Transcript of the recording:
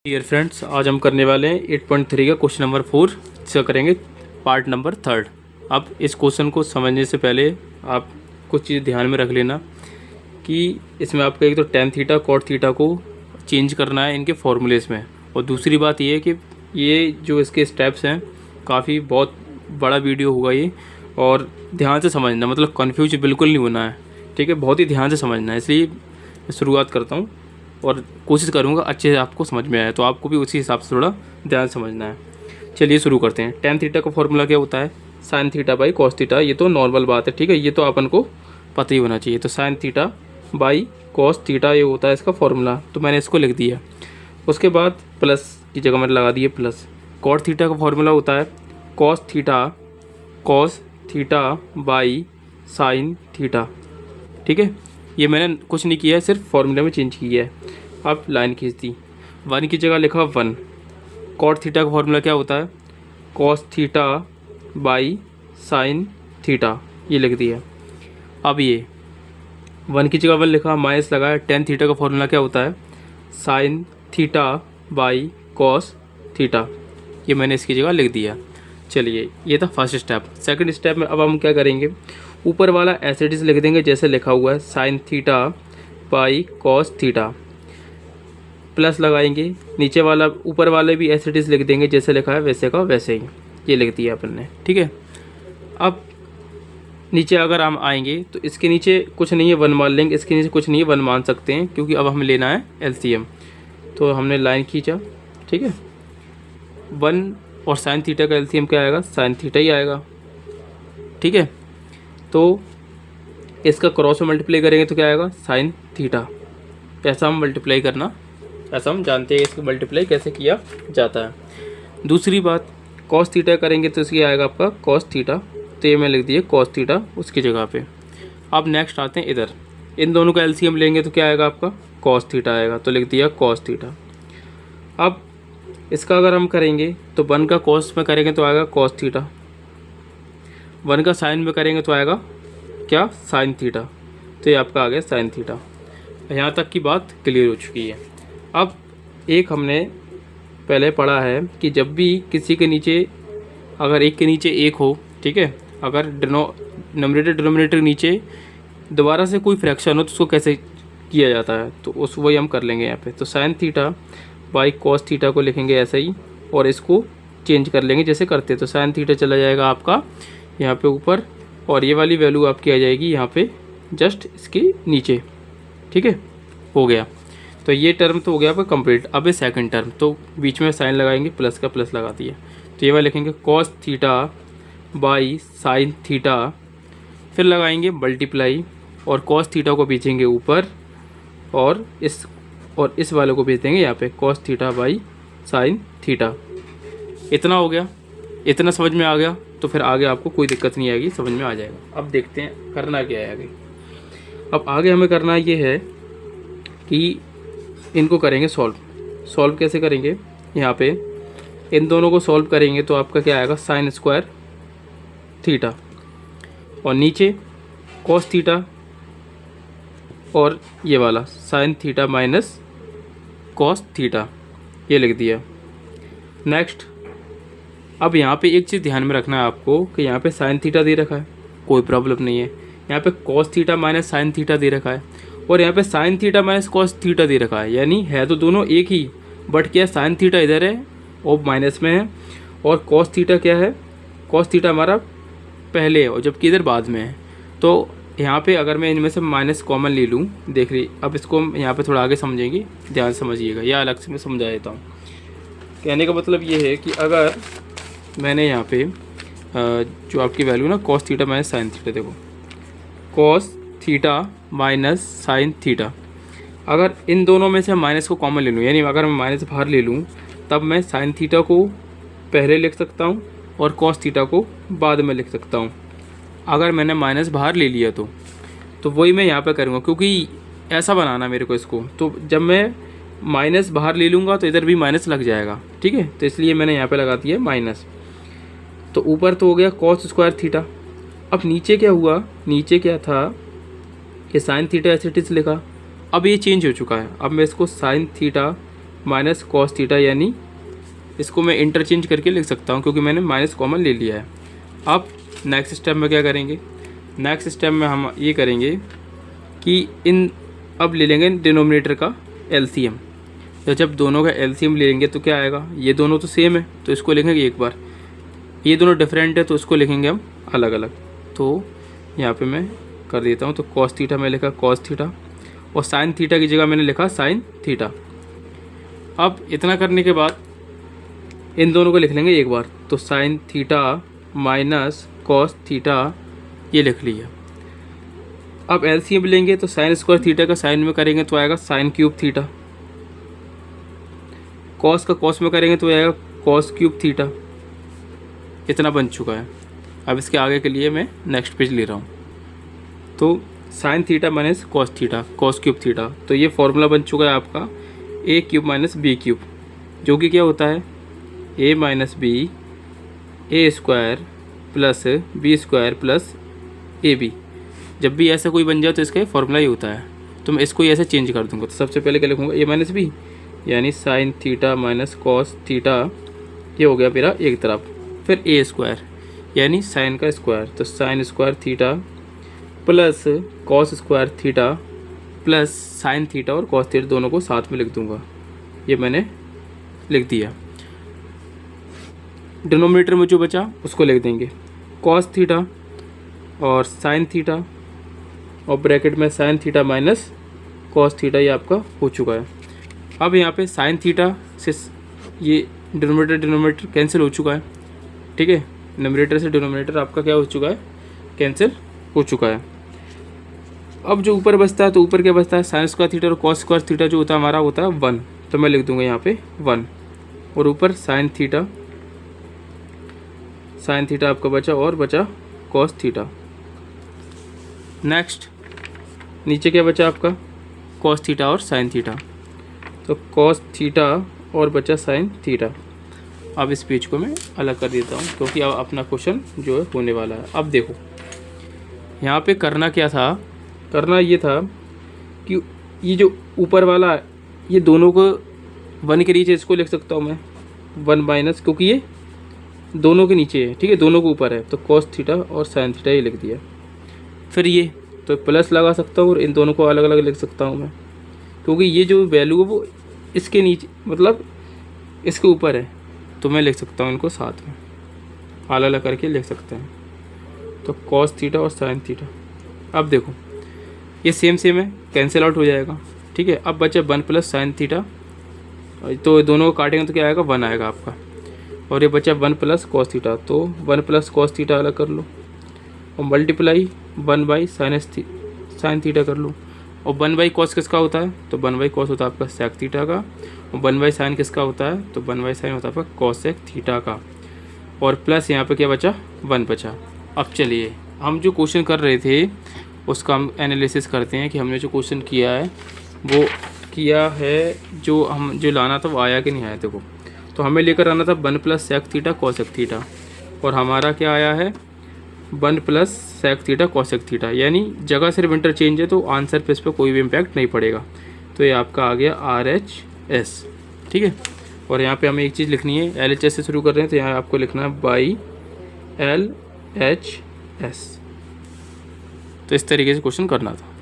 Dear friends, आज हम करने वाले हैं 8.3 का क्वेश्चन नंबर 4 से करेंगे पार्ट नंबर 3। अब इस क्वेश्चन को समझने से पहले आप कुछ चीज़ ध्यान में रख लेना कि इसमें आपको एक तो टेन थीटा कॉट थीटा को चेंज करना है इनके फॉर्मूलेस में, और दूसरी बात ये है कि ये जो इसके स्टेप्स हैं काफ़ी बहुत बड़ा वीडियो होगा ये, और ध्यान से समझना, मतलब कन्फ्यूज बिल्कुल नहीं होना है, ठीक है। बहुत ही ध्यान से समझना है, इसलिए मैं शुरुआत करता हूँ और कोशिश करूँगा अच्छे से आपको समझ में आए, तो आपको भी उसी हिसाब से थोड़ा ध्यान समझना है। चलिए शुरू करते हैं। टेन थीटा का फॉर्मूला क्या होता है? Sine theta by cos theta. ये तो नॉर्मल बात है, ठीक है, ये तो अपन को पता ही होना चाहिए। तो sine theta by cos theta ये होता है इसका फॉर्मूला, तो मैंने इसको लिख दिया। उसके बाद प्लस की जगह मैंने लगा दिए प्लस। कॉट थीटा का फॉर्मूला होता है cos theta by sine theta, ठीक है। ये मैंने कुछ नहीं किया है, सिर्फ फॉर्मूले में चेंज किया है। अब लाइन खींच दी, 1 की जगह लिखा 1। कॉट थीटा का फॉर्मूला क्या होता है? Cos theta by sine theta, ये लिख दिया। अब ये 1 की जगह 1 लिखा, माइनस लगाया। टेन थीटा का फॉर्मूला क्या होता है? Sine theta by cos theta, ये मैंने इसकी जगह लिख दिया। चलिए, ये था फर्स्ट स्टेप। सेकंड स्टेप में अब हम क्या करेंगे, ऊपर वाला एज इट इज लिख देंगे जैसे लिखा हुआ है, sine theta by cos theta, plus लगाएंगे। नीचे वाला ऊपर वाले भी एज इट इज लिख देंगे जैसे लिखा है वैसे का वैसे ही, ये लिख दिया अपन ने, ठीक है। अब नीचे अगर हम आएंगे तो इसके नीचे कुछ नहीं है, 1 मान लेंगे। इसके नीचे कुछ नहीं है, 1 मान सकते हैं, क्योंकि अब हमें लेना है एलसीएम। तो हमने लाइन खींचा, ठीक है। 1 और साइन थीटा का एलसीएम क्या आएगा? साइन थीटा ही आएगा, ठीक है। तो इसका क्रॉस में मल्टीप्लाई करेंगे तो क्या आएगा? Sine theta. ऐसा हम मल्टीप्लाई करना, ऐसा हम जानते हैं इसको मल्टीप्लाई कैसे किया जाता है। दूसरी बात, कॉस थीटा करेंगे तो इसकी आएगा आपका कॉस थीटा, तो ये मैं लिख दिए कॉस थीटा उसकी जगह पे। अब नेक्स्ट आते हैं इधर, इन दोनों का एलसीएम लेंगे तो क्या आएगा आपका? कॉस थीटा आएगा, तो लिख दिया कॉस थीटा। अब इसका अगर हम करेंगे तो 1 का कॉस में करेंगे तो आएगा कॉस थीटा, 1 का साइन में करेंगे तो आएगा क्या? Sine theta. तो ये आपका आ गया साइन थीटा। यहाँ तक की बात क्लियर हो चुकी है। अब एक हमने पहले पढ़ा है कि जब भी किसी के नीचे, अगर एक के नीचे एक हो, ठीक है, अगर नोमिनेटर डिनोमिनेटर नीचे दोबारा से कोई फ्रैक्शन हो तो उसको कैसे किया जाता है, तो उस वही हम कर लेंगे यहाँ पे। तो sine theta by cos theta को लिखेंगे ऐसे ही, और इसको चेंज कर लेंगे जैसे करते। तो साइन थीटा चला जाएगा आपका यहाँ पे ऊपर, और ये वाली वैल्यू आपकी आ जाएगी यहाँ पे जस्ट इसके नीचे, ठीक है, हो गया। तो ये टर्म तो हो गया आपका कंप्लीट। अब ये सेकंड टर्म, तो बीच में साइन लगाएंगे, प्लस का प्लस लगा दिया, तो ये वाला लिखेंगे cos theta by sine theta, फिर लगाएंगे मल्टीप्लाई, और कॉस थीटा को भेजेंगे ऊपर, और इस वाले को भेज देंगे यहाँ पे cos theta by sine theta. इतना हो गया, इतना समझ में आ गया तो फिर आगे आपको कोई दिक्कत नहीं आएगी, समझ में आ जाएगा। अब देखते हैं करना क्या है आगे। अब आगे हमें करना ये है कि इनको करेंगे सॉल्व कैसे करेंगे? यहाँ पे इन दोनों को सॉल्व करेंगे तो आपका क्या आएगा? साइन स्क्वायर थीटा, और नीचे कॉस थीटा, और ये वाला sign theta minus cos theta, ये लिख दिया। नेक्स्ट, अब यहाँ पे एक चीज़ ध्यान में रखना है आपको कि यहाँ पे साइन थीटा दे रखा है, कोई प्रॉब्लम नहीं है। यहाँ पे cos theta minus sine theta दे रखा है, और यहाँ पे sine theta minus cos theta दे रखा है, यानी है तो दोनों एक ही, बट क्या साइन थीटा इधर है और माइनस में है, और कॉस थीटा क्या है? कॉस थीटा हमारा पहले है और जबकि इधर बाद में है। तो यहाँ पे अगर मैं इनमें से माइनस कॉमन ले लूँ, देख रही, अब इसको हम यहाँ पे थोड़ा आगे समझेंगे, ध्यान समझिएगा, या अलग से मैं समझा देता हूँ। कहने का मतलब ये है कि अगर मैंने यहाँ पे जो आपकी वैल्यू ना cos theta minus sine theta, देखो cos theta minus sine theta, अगर इन दोनों में से माइनस को कॉमन ले लूँ, यानी अगर मैं माइनस बाहर ले लूँ, तब मैं साइन थीटा को पहले लिख सकता हूँ और कॉस थीटा को बाद में लिख सकता हूँ। अगर मैंने माइनस बाहर ले लिया तो वही मैं यहाँ पे करूँगा, क्योंकि ऐसा बनाना मेरे को इसको, तो जब मैं माइनस बाहर ले लूँगा तो इधर भी माइनस लग जाएगा, ठीक है। तो इसलिए मैंने यहाँ पे लगा दिया माइनस। तो ऊपर तो हो गया कॉस स्क्वायर थीटा। अब नीचे क्या हुआ? नीचे क्या था कि sine theta as it is लिखा, अब ये चेंज हो चुका है। अब मैं इसको sign theta minus cos theta, यानी इसको मैं इंटरचेंज करके लिख सकता हूँ क्योंकि मैंने माइनस कॉमन ले लिया है। अब नेक्स्ट स्टेप में क्या करेंगे, नेक्स्ट स्टेप में हम ये करेंगे कि अब ले लेंगे डिनोमिनेटर का एलसीएम। तो जब दोनों का एलसीएम लेंगे तो क्या आएगा, ये दोनों तो सेम है तो इसको लिखेंगे एक बार, ये दोनों डिफरेंट है तो इसको लिखेंगे हम अलग अलग। तो यहाँ पे मैं कर देता हूँ, तो कॉस थीटा में लिखा कॉस थीटा और साइन थीटा की जगह मैंने लिखा साइन थीटा। अब इतना करने के बाद इन दोनों को लिख लेंगे एक बार, तो sine theta minus cos theta ये लिख लिया। अब एलसीएम लेंगे तो साइन स्क्वायर थीटा का साइन में करेंगे तो आएगा साइन क्यूब थीटा, कॉस का कॉस में करेंगे तो आएगा कॉस क्यूब थीटा। इतना बन चुका है। अब इसके आगे के लिए मैं नेक्स्ट पेज ले रहा हूँ, तो sine theta minus cos theta cos cube theta, तो ये फॉर्मूला बन चुका है आपका A cube minus B cube, जो कि क्या होता है A minus B A square plus B square plus A B. जब भी ऐसा कोई बन जाए तो इसका फॉर्मूला ही होता है, तो मैं इसको ऐसे चेंज कर दूंगा। तो सबसे पहले क्या लिखूँगा, ए माइनस बी यानी sign theta minus cos theta, ये हो गया मेरा एक तरफ। फिर ए स्क्वायर यानी साइन का स्क्वायर, तो sine square theta plus cos square theta plus sine theta और कॉस थीटा दोनों को साथ में लिख दूंगा। ये मैंने लिख दिया। डिनोमिनेटर में जो बचा उसको लिख देंगे कॉस थीटा और साइन थीटा और ब्रैकेट में sign theta minus cos theta, ये आपका हो चुका है। अब यहाँ पे साइन थीटा से ये डिनोमिनेटर कैंसिल हो चुका है, ठीक है। न्यूमरेटर से डिनोमिनेटर आपका क्या हो चुका है, कैंसिल हो चुका है। अब जो ऊपर बचता है, तो ऊपर क्या बचता है, साइन स्क्वायर थीटा और कॉस स्क्वायर थीटा जो होता है हमारा होता है 1, तो मैं लिख दूंगा यहाँ पे 1 और ऊपर साइन थीटा आपका बचा और बचा कॉस थीटा। नेक्स्ट नीचे क्या बचा आपका, कॉस थीटा और साइन थीटा, तो कॉस थीटा और बचा साइन थीटा। अब इस पेज को मैं अलग कर देता हूँ क्योंकि अब अपना क्वेश्चन जो है होने वाला है। अब देखो यहाँ पे करना क्या था, करना ये था कि ये जो ऊपर वाला ये दोनों को 1 के नीचे इसको लिख सकता हूँ मैं 1 माइनस, क्योंकि ये दोनों के नीचे है, ठीक है, दोनों के ऊपर है, तो कॉस थीटा और साइन थीटा ये लिख दिया। फिर ये तो प्लस लगा सकता हूँ और इन दोनों को अलग अलग लिख सकता हूँ मैं, क्योंकि ये जो वैल्यू है वो इसके नीचे मतलब इसके ऊपर है, तो मैं लिख सकता हूँ इनको साथ में अलग अलग करके लिख सकते हैं। तो कॉस थीटा और साइन थीटा, अब देखो ये सेम है, कैंसिल आउट हो जाएगा, ठीक है। अब बचा 1 प्लस साइन थीटा, तो दोनों को काटेंगे तो क्या आएगा 1 आएगा आपका, और ये बचा 1 प्लस कॉस थीटा, तो 1 प्लस कॉस थीटा अलग कर लो और मल्टीप्लाई 1 बाई साइन थीटा कर लो। और 1 बाई कॉस किसका होता है, तो 1 बाई कॉस होता है आपका सेक थीटा का, और 1 बाई साइन किसका होता है, तो 1 बाई साइन होता है आपका कॉस सेक थीटा का, और प्लस यहाँ पे क्या बचा 1 बचा। अब चलिए हम जो क्वेश्चन कर रहे थे उसका हम एनालिसिस करते हैं कि हमने जो क्वेश्चन किया है वो किया है, जो लाना था वो आया कि नहीं आया। देखो तो हमें लेकर आना था 1 plus sec theta cosec theta, और हमारा क्या आया है 1 plus sec theta cosec theta, यानी जगह सिर्फ इंटरचेंज है तो आंसर पे इस पर कोई भी इम्पैक्ट नहीं पड़ेगा। तो ये आपका आ गया RHS, ठीक है। और यहाँ पे हमें एक चीज़ लिखनी है, LHS से शुरू कर रहे हैं तो यहाँ आपको लिखना है बाई LHS। तो इस तरीके से क्वेश्चन करना था।